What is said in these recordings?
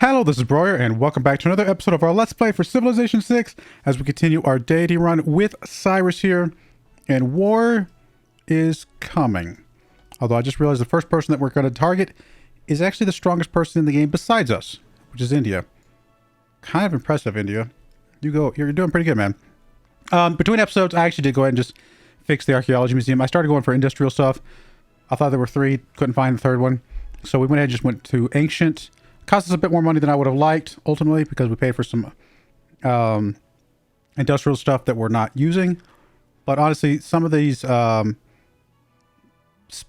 Hello, this is Broyar, and welcome back to another episode of our Let's Play for Civilization 6 as we continue our Deity run with Cyrus here. And war is coming. Although I just realized the first person that we're going to target is actually the strongest person in the game besides us, which is India. Kind of impressive, India. You're doing pretty good, man. Between episodes, I actually did go ahead and just fix the archaeology museum. I started going for industrial stuff. I thought there were three, couldn't find the third one. So we went ahead and just went to ancient. Cost us a bit more money than I would have liked, ultimately, because we paid for some industrial stuff that we're not using. But honestly, some of these stuff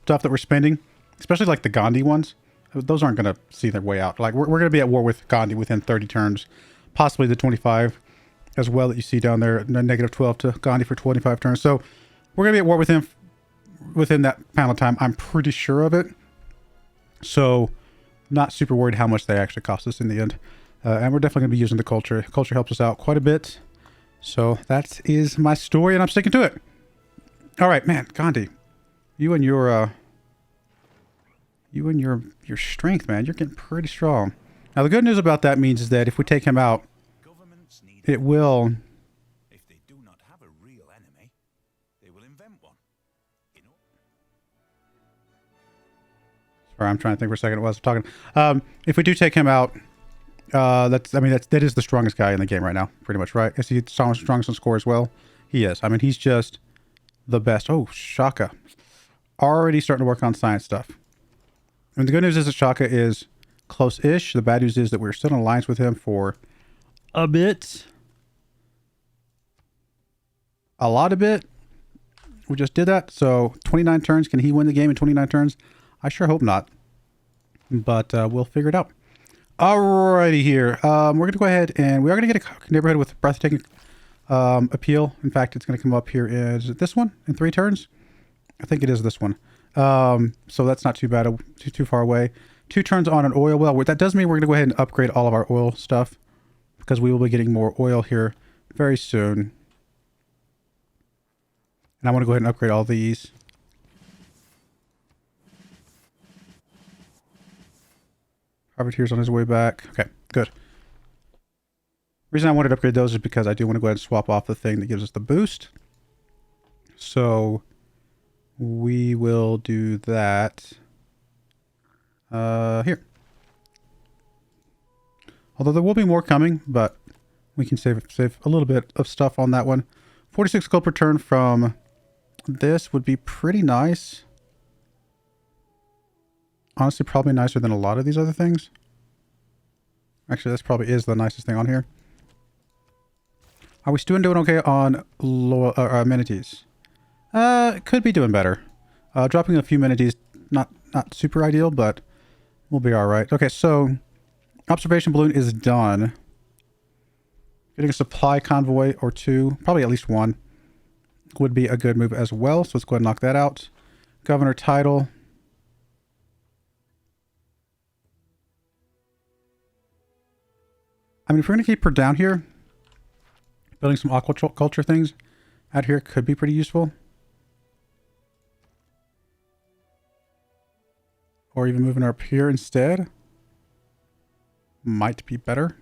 that we're spending, especially like the Gandhi ones, those aren't going to see their way out. Like, we're going to be at war with Gandhi within 30 turns, possibly the 25 as well that you see down there, negative 12 to Gandhi for 25 turns. So we're going to be at war with him within that panel of time. I'm pretty sure of it. So not super worried how much they actually cost us in the end. And we're definitely going to be using the culture. Culture helps us out quite a bit. So that is my story, and I'm sticking to it. All right, man, Gandhi, you and your strength, man, you're getting pretty strong. Now, the good news about that means is that if we take him out, it will. If they do not have a real enemy, they will invent one. Sorry, I'm trying to think for a second. What I was talking. If we do take him out, that is the strongest guy in the game right now, pretty much, right? Is he strongest on score as well? He is. I mean, he's just the best. Oh, Shaka, already starting to work on science stuff. And the good news is that Shaka is close-ish. The bad news is that we're still in alliance with him for a bit. A lot of bit. We just did that. So 29 turns. Can he win the game in 29 turns? I sure hope not. But we'll figure it out. Alrighty here. We're going to go ahead and we are going to get a neighborhood with breathtaking appeal. In fact, it's going to come up here. Is it this one in 3 turns? I think it is this one. So that's not too bad. Too far away. 2 turns on an oil well. That does mean we're going to go ahead and upgrade all of our oil stuff, because we will be getting more oil here very soon. And I want to go ahead and upgrade all these. Privateer's on his way back. Okay, good. Reason I wanted to upgrade those is because I do want to go ahead and swap off the thing that gives us the boost. So we will do that here. Although there will be more coming, but we can save a little bit of stuff on that one. 46 gold per turn from this would be pretty nice. Honestly, probably nicer than a lot of these other things. Actually, this probably is the nicest thing on here. Are we still doing okay on amenities? Could be doing better. Dropping a few amenities, not super ideal, but we'll be all right. Okay, so observation balloon is done. Getting a supply convoy or 2, probably at least 1, would be a good move as well. So let's go ahead and knock that out. Governor title. I mean, if we're going to keep her down here, building some aquaculture things out here could be pretty useful. Or even moving her up here instead might be better.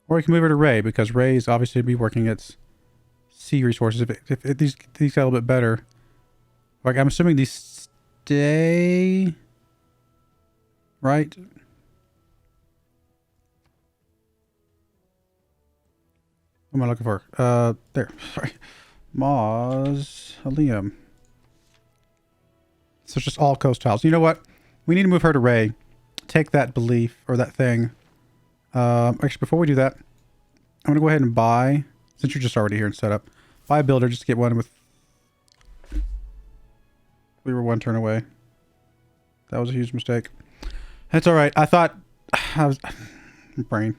Or we can move her to Ray, because Ray is obviously be working its sea resources. If these get a little bit better. Like, I'm assuming these stay, right? What am I looking for? There. Sorry. Mausoleum. So it's just all coast tiles. You know what? We need to move her to Ray. Take that belief, or that thing. Actually, before we do that, I'm going to go ahead and buy, since you're just already here and set up, buy a builder just to get one with... We were 1 turn away. That was a huge mistake. That's all right. I thought... I was... Brain.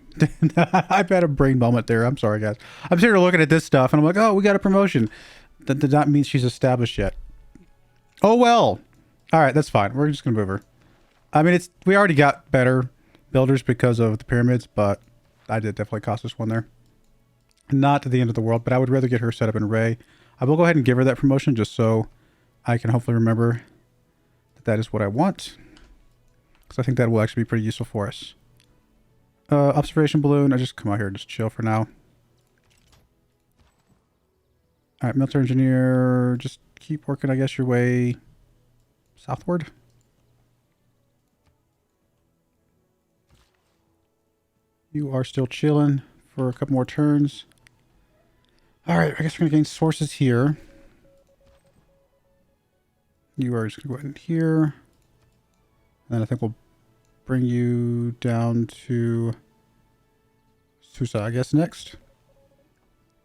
I've had a brain moment there. I'm sorry, guys. I'm sitting here looking at this stuff, and I'm like, oh, we got a promotion. That did not mean she's established yet. Oh, well. All right, that's fine. We're just going to move her. I mean, we already got better builders because of the pyramids, but I did definitely cost us 1 there. Not the end of the world, but I would rather get her set up in Ray. I will go ahead and give her that promotion just so I can hopefully remember that that is what I want. Because I think that will actually be pretty useful for us. Observation balloon. I just come out here and just chill for now. Alright, military engineer. Just keep working, I guess, your way southward. You are still chilling for a couple more turns. Alright, I guess we're going to gain sources here. You are just going to go ahead and here. And then I think we'll bring you down to Susa, I guess, next.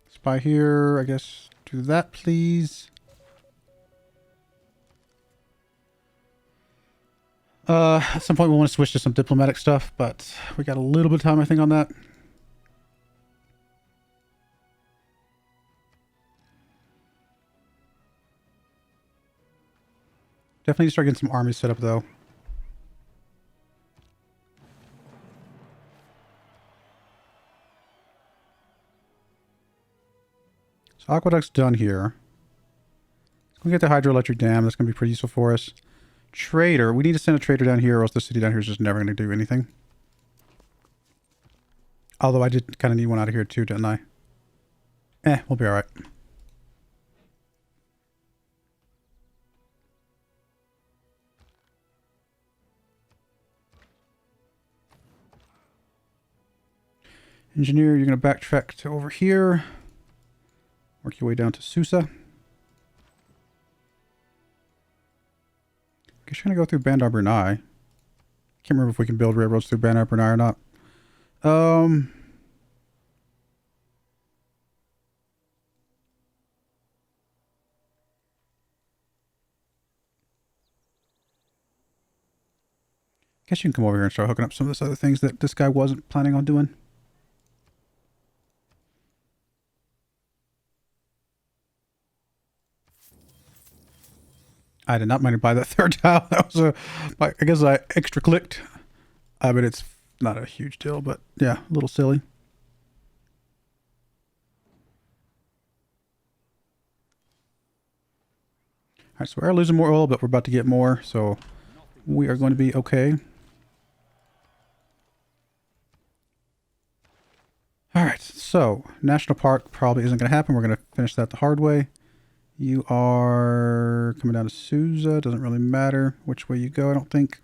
Spy here, I guess. Do that, please. At some point we'll want to switch to some diplomatic stuff, but we got a little bit of time, I think, on that. Definitely need to start getting some armies set up, though. So aqueduct's done here. Let's go get the hydroelectric dam. That's going to be pretty useful for us. Trader. We need to send a trader down here, or else the city down here is just never going to do anything. Although I did kind of need one out of here too, didn't I? We'll be alright. Engineer, you're going to backtrack to over here. Work your way down to Susa. Guess you're going to go through Bandar Brunei. Can't remember if we can build railroads through Bandar Brunei or not. Guess you can come over here and start hooking up some of those other things that this guy wasn't planning on doing. I did not mind to buy that third tile. That was I guess I extra clicked. I mean, it's not a huge deal, but yeah, a little silly. All right, so we are losing more oil, but we're about to get more, so we are going to be okay. All right, so national park probably isn't going to happen. We're going to finish that the hard way. You are coming down to Susa. Doesn't really matter which way you go, I don't think.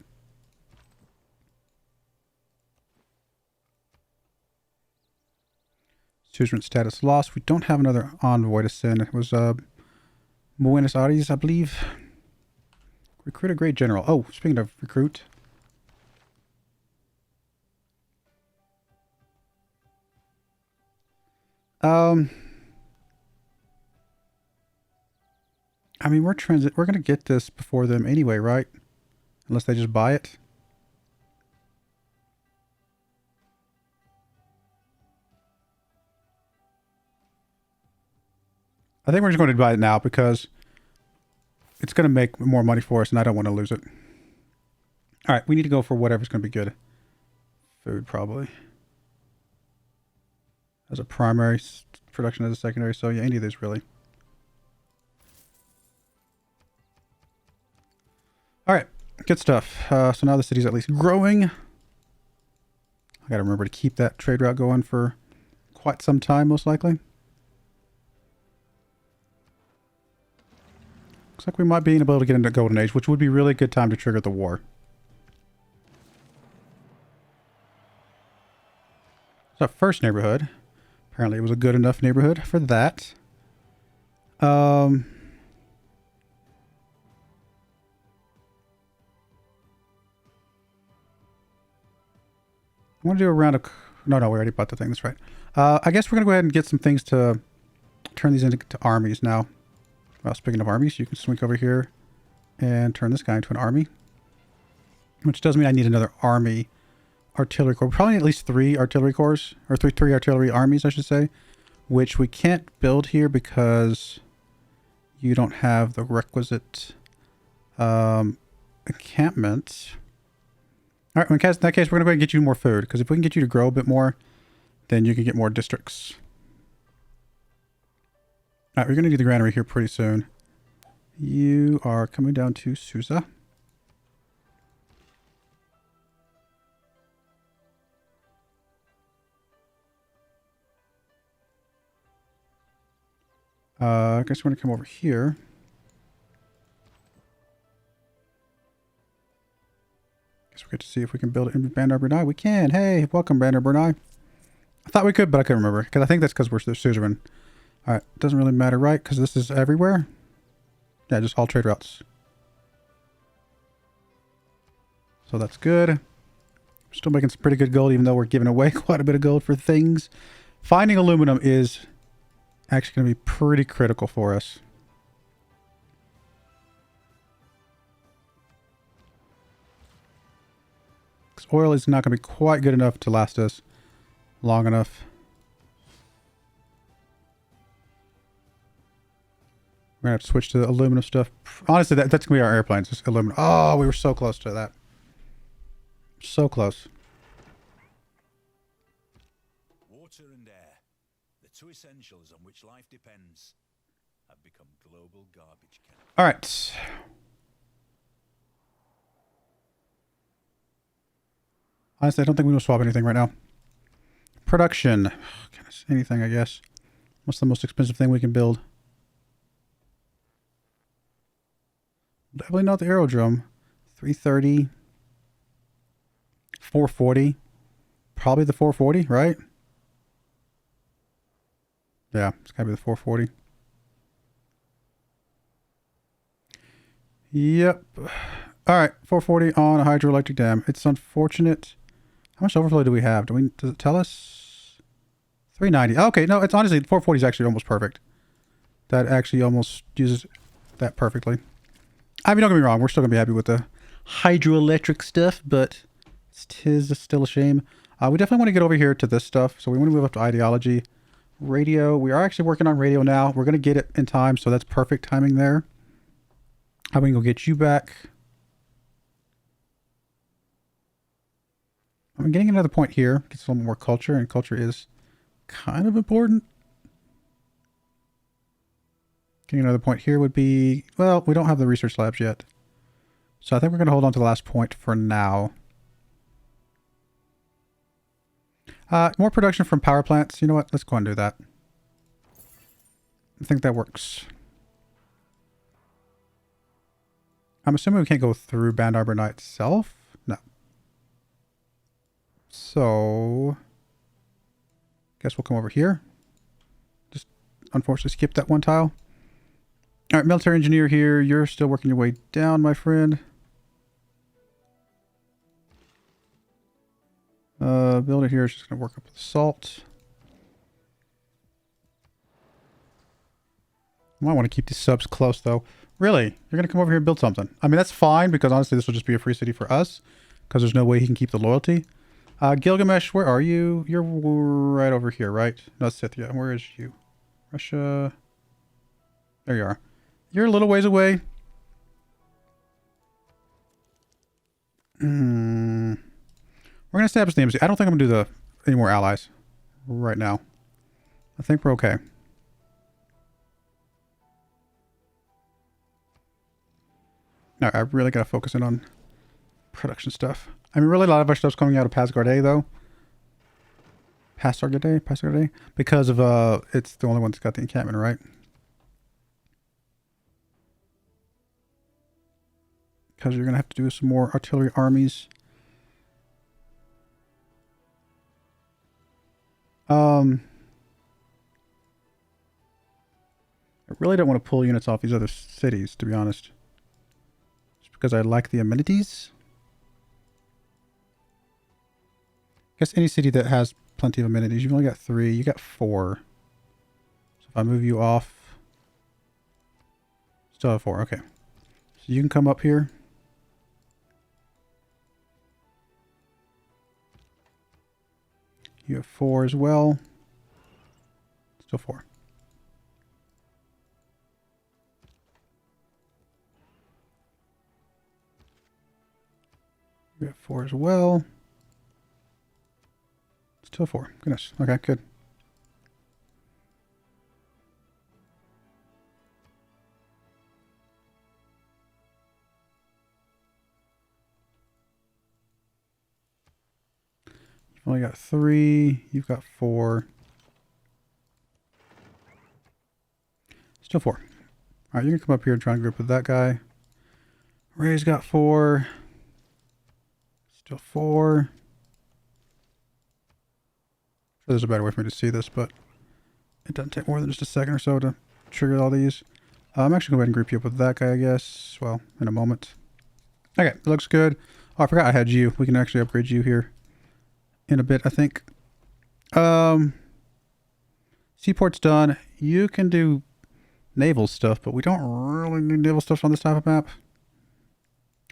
Suzerain status lost. We don't have another envoy to send. It was Buenos Aires, I believe. Recruit a great general. Oh, speaking of recruit. I mean, we're going to get this before them anyway, right? Unless they just buy it. I think we're just going to buy it now because it's going to make more money for us and I don't want to lose it. All right, we need to go for whatever's going to be good. Food, probably. As a primary, production as a secondary. So yeah, any of these really. All right, good stuff. So now the city's at least growing. I got to remember to keep that trade route going for quite some time, most likely. Looks like we might be able to get into Golden Age, which would be a really good time to trigger the war. So our first neighborhood. Apparently it was a good enough neighborhood for that. I want to do a round of... No, we already bought the thing. That's right. I guess we're going to go ahead and get some things to turn these into armies now. Well, speaking of armies, you can swing over here and turn this guy into an army. Which does mean I need another army artillery corps. Probably at least 3 artillery corps. Or three artillery armies, I should say. Which we can't build here because you don't have the requisite encampment. All right, in that case, we're going to go ahead and get you more food. Because if we can get you to grow a bit more, then you can get more districts. All right, we're going to do the granary here pretty soon. You are coming down to Susa. I guess we're going to come over here. Guess we get to see if we can build it in Bandar Brunei. We can. Hey, welcome, Bandar Brunei. I thought we could, but I couldn't remember. Because I think that's because we're suzerain. Alright, doesn't really matter, right? Because this is everywhere. Yeah, just all trade routes. So that's good. Still making some pretty good gold, even though we're giving away quite a bit of gold for things. Finding aluminum is actually going to be pretty critical for us. Because oil is not going to be quite good enough to last us long enough. We're going to have to switch to the aluminum stuff. Honestly, that's going to be our airplanes. Just aluminum. Oh, we were so close to that. So close. Water and air, the two essentials on which life depends, have become global garbage cans. All right. Honestly, I don't think we will swap anything right now. Production. Goodness, anything, I guess. What's the most expensive thing we can build? Definitely not the aerodrome. 330. 440. Probably the 440, right? Yeah, it's gotta be the 440. Yep. Alright, 440 on a hydroelectric dam. It's unfortunate. How much overflow do we have? Does it tell us? 390. Okay, no, it's honestly 440 is actually almost perfect. That actually almost uses that perfectly. I mean, don't get me wrong, we're still gonna be happy with the hydroelectric stuff, but tis still a shame. We definitely want to get over here to this stuff, so we want to move up to ideology. Radio, we are actually working on radio now. We're going to get it in time, so that's perfect timing there. I'm going to go get you back. I'm getting another point here. Gets a little more culture, and culture is kind of important. Getting another point here would be, well, we don't have the research labs yet. So I think we're going to hold on to the last point for now. More production from power plants. You know what? Let's go and do that. I think that works. I'm assuming we can't go through Bandar Brunei itself. No. So, guess we'll come over here. Just unfortunately skip that one tile. All right, military engineer here. You're still working your way down, my friend. Builder here is just going to work up with salt. I might want to keep these subs close, though. Really? You're going to come over here and build something? I mean, that's fine, because honestly, this will just be a free city for us, because there's no way he can keep the loyalty. Gilgamesh, where are you? You're right over here, right? No, Scythia. Where is you? Russia. There you are. You're a little ways away. We're going to establish the embassy. I don't think I'm going to do any more allies right now. I think we're okay. No, I really got to focus in on production stuff. I mean, really a lot of our stuff's coming out of Pasgarde, though. Pasgarde? Because of, it's the only one that's got the encampment, right? Because you're going to have to do some more artillery armies. I really don't want to pull units off these other cities, to be honest. Just because I like the amenities. I guess any city that has plenty of amenities. You've only got 3. You got 4. So if I move you off... Still have 4. Okay. So you can come up here. You have 4 as well. Still 4. You have 4 as well. Still 4. Goodness. Okay, good. You've only got 3. You've got 4. Still 4. Alright, you can come up here and try and group with that guy. Ray's got 4. Still 4. Sure, there's a better way for me to see this, but it doesn't take more than just a second or so to trigger all these. I'm actually going to go ahead and group you up with that guy, I guess. Well, in a moment. Okay, it looks good. Oh, I forgot I had you. We can actually upgrade you here in a bit, I think. Seaport's done. You can do naval stuff, but we don't really need naval stuff on this type of map.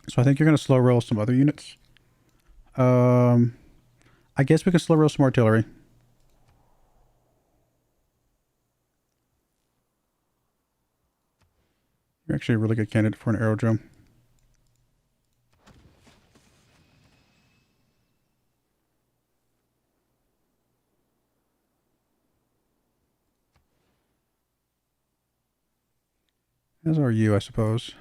So I think you're going to slow roll some other units. I guess we can slow roll some artillery. You're actually a really good candidate for an aerodrome. As are you, I suppose.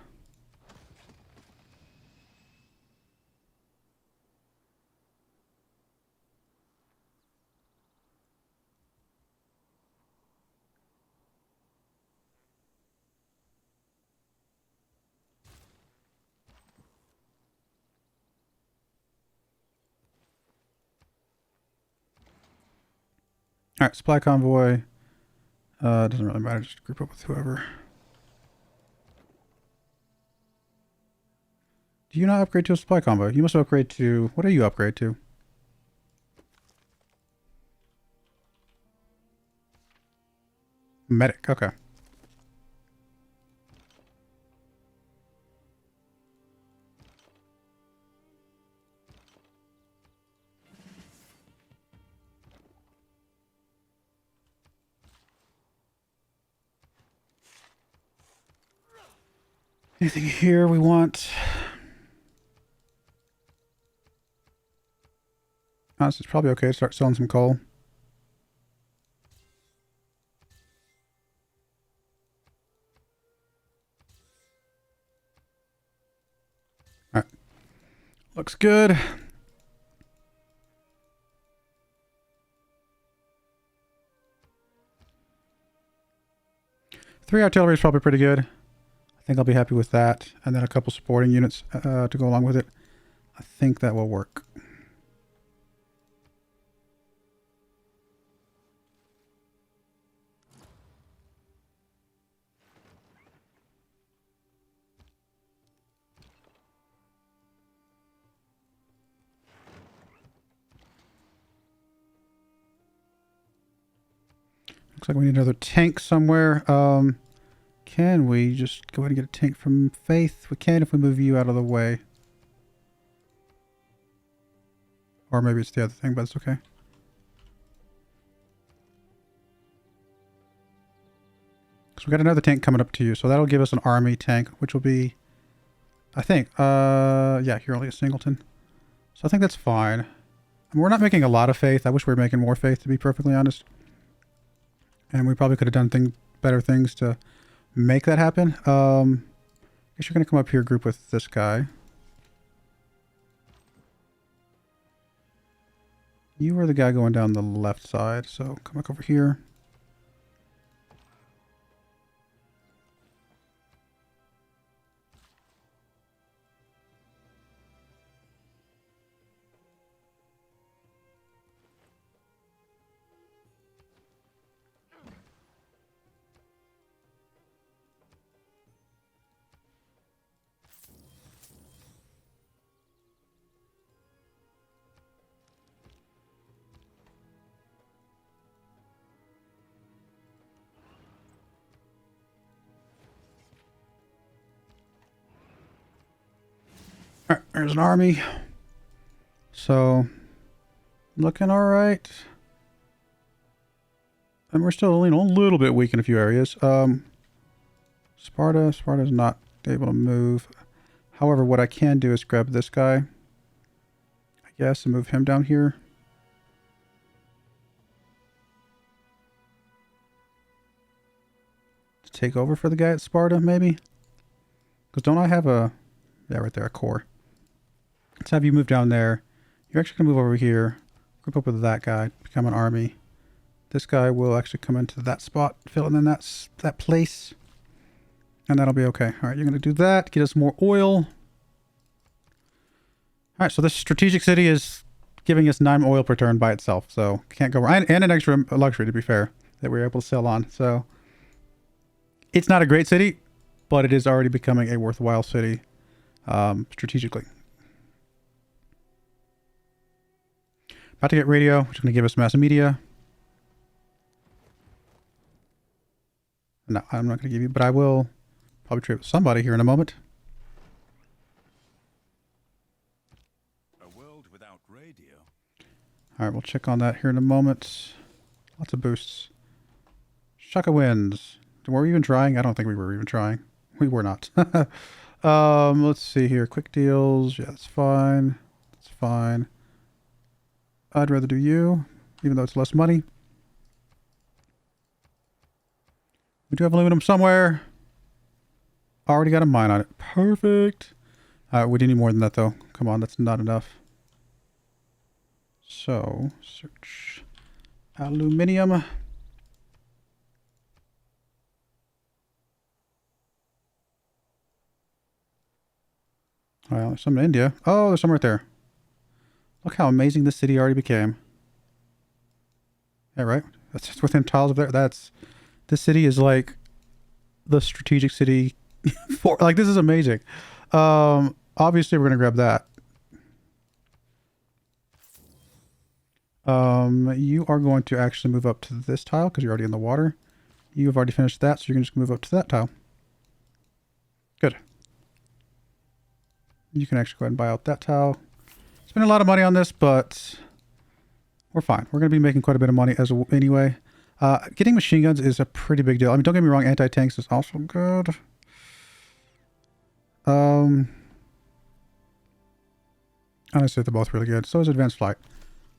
Alright, supply convoy. Doesn't really matter, just group up with whoever. Do you not upgrade to a supply convoy? You must upgrade to... What do you upgrade to? Medic, okay. Anything here we want? Honestly, it's probably okay to start selling some coal. Alright. Looks good. Three artillery is probably pretty good. I think I'll be happy with that. And then a couple supporting units to go along with it. I think that will work. Looks like we need another tank somewhere. Can we just go ahead and get a tank from Faith? We can if we move you out of the way. Or maybe it's the other thing, but it's okay. So we got another tank coming up to you. So that'll give us an army tank, which will be, I think, yeah, you're only a singleton. So I think that's fine. I mean, we're not making a lot of Faith. I wish we were making more Faith, to be perfectly honest. And we probably could have done better things to make that happen. I guess you're going to come up here, group with this guy. You are the guy going down the left side, so come back over here. Alright, there's an army. So, looking alright. And we're still, you know, a little bit weak in a few areas. Sparta's not able to move. However, what I can do is grab this guy, I guess, and move him down here. To take over for the guy at Sparta, maybe? Because don't I have a... Yeah, right there, a core. Let's have you move down there. You're actually going to move over here. Group up with that guy. Become an army. This guy will actually come into that spot. Fill in that place. And that'll be okay. All right, you're going to do that. Get us more oil. All right, so this strategic city is giving us 9 oil per turn by itself. So can't go wrong. And an extra luxury, to be fair, that we're able to sell on. So it's not a great city, but it is already becoming a worthwhile city strategically. About to get radio, which is going to give us mass media. No, I'm not going to give you, but I will probably trade with somebody here in a moment. A world without radio. All right, we'll check on that here in a moment. Lots of boosts. Shaka wins. Were we even trying? I don't think we were even trying. We were not. Let's see here. Quick deals. Yeah, that's fine. That's fine. I'd rather do you, even though it's less money. We do have aluminum somewhere. Already got a mine on it. Perfect. We do need more than that, though. Come on, that's not enough. So, search aluminium. Oh, well, there's some in India. Oh, there's some right there. Look how amazing this city already became. Yeah, right? That's just within tiles of there. This city is like the strategic city for, like, this is amazing. Obviously we're going to grab that. You are going to actually move up to this tile because you're already in the water. You have already finished that, so you're going to just move up to that tile. Good. You can actually go ahead and buy out that tile. Spend a lot of money on this, but we're fine. We're going to be making quite a bit of money anyway. Getting machine guns is a pretty big deal. I mean, don't get me wrong, anti-tanks is also good. Honestly, they're both really good. So is advanced flight.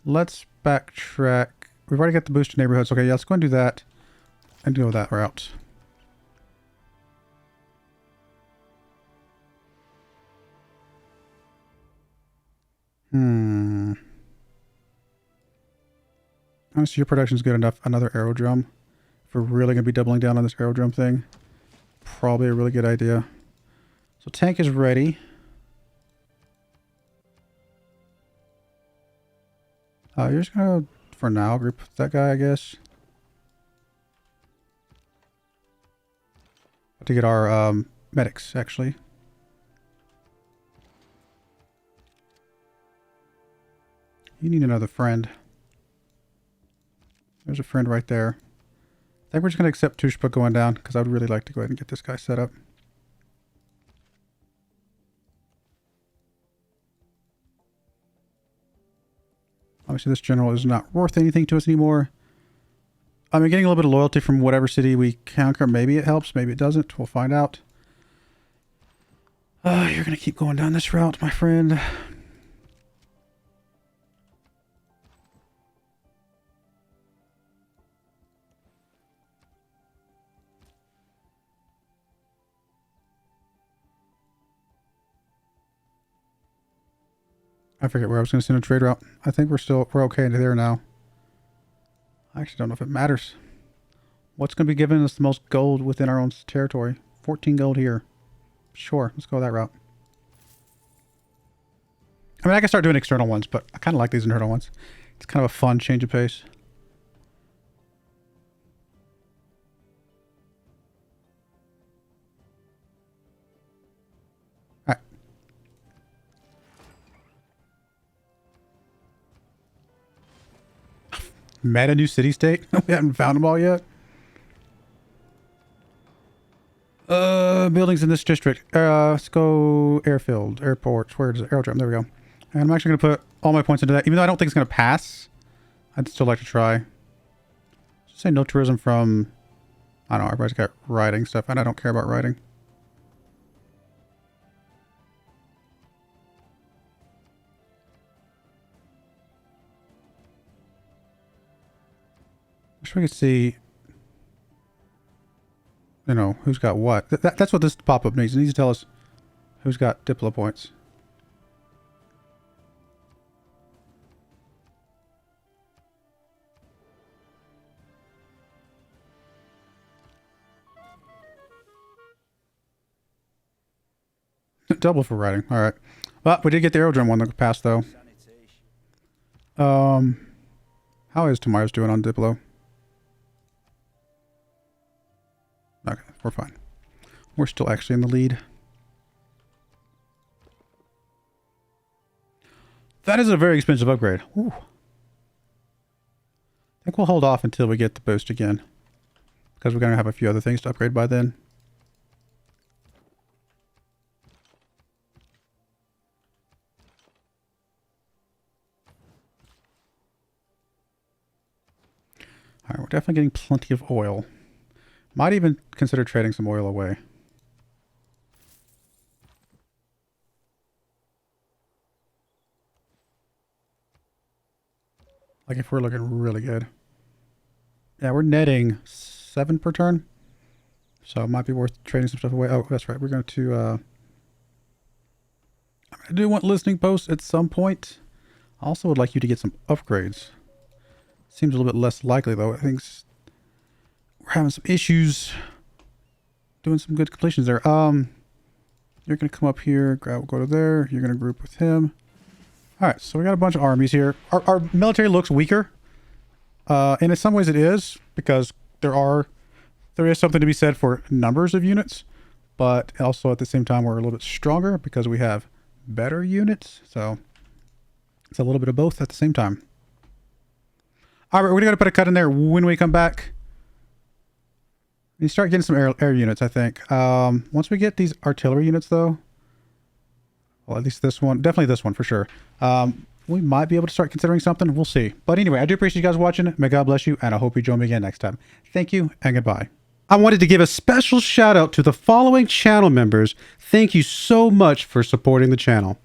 Let's backtrack. We've already got the boost to neighborhoods. Okay, yeah, let's go and do that. And go that route. Honestly, your production's good enough. Another aerodrome. If we're really going to be doubling down on this aerodrome thing, probably a really good idea. So tank is ready. You're just going to, for now, group with that guy, I guess. To get our medics, actually. You need another friend. There's a friend right there. I think we're just going to accept Tushpa going down, because I would really like to go ahead and get this guy set up. Obviously, this general is not worth anything to us anymore. I mean, getting a little bit of loyalty from whatever city we conquer, maybe it helps, maybe it doesn't. We'll find out. You're going to keep going down this route, my friend. I forget where I was going to send a trade route. I think we're okay into there now. I actually don't know if it matters. What's going to be giving us the most gold within our own territory? 14 gold here. Sure, let's go that route. I mean, I can start doing external ones, but I kind of like these internal ones. It's kind of a fun change of pace. All right. Meta new city state? We haven't found them all yet. Buildings in this district. Let's go airfield, airports. Where is it? Aerodrome. There we go. And I'm actually going to put all my points into that. Even though I don't think it's going to pass, I'd still like to try. Just say no tourism from... I don't know, everybody's got riding stuff, and I don't care about riding. Wish we could see... You know, who's got what. That's what this pop-up needs. It needs to tell us who's got Diplo points. double for riding. All right. Well, we did get the aerodrome one that passed, though. How is Tomorrow's doing on Diplo? Okay, we're fine. We're still actually in the lead. That is a very expensive upgrade. Ooh. I think we'll hold off until we get the boost again, because we're going to have a few other things to upgrade by then. Alright, we're definitely getting plenty of oil. Might even consider trading some oil away. Like if we're looking really good. Yeah, we're netting 7 per turn. So it might be worth trading some stuff away. Oh, that's right. We're going to... I do want listening posts at some point. I also would like you to get some upgrades. Seems a little bit less likely, though. I think we're having some issues doing some good completions there. You're going to come up here, go to there. You're going to group with him. All right, so we got a bunch of armies here. Our military looks weaker. And in some ways it is, because there is something to be said for numbers of units. But also at the same time, we're a little bit stronger because we have better units. So it's a little bit of both at the same time. All right, we're going to put a cut in there when we come back. You start getting some air units, I think. Once we get these artillery units, though, well, at least this one, definitely this one for sure. We might be able to start considering something. We'll see. But anyway, I do appreciate you guys watching. May God bless you, and I hope you join me again next time. Thank you, and goodbye. I wanted to give a special shout out to the following channel members. Thank you so much for supporting the channel.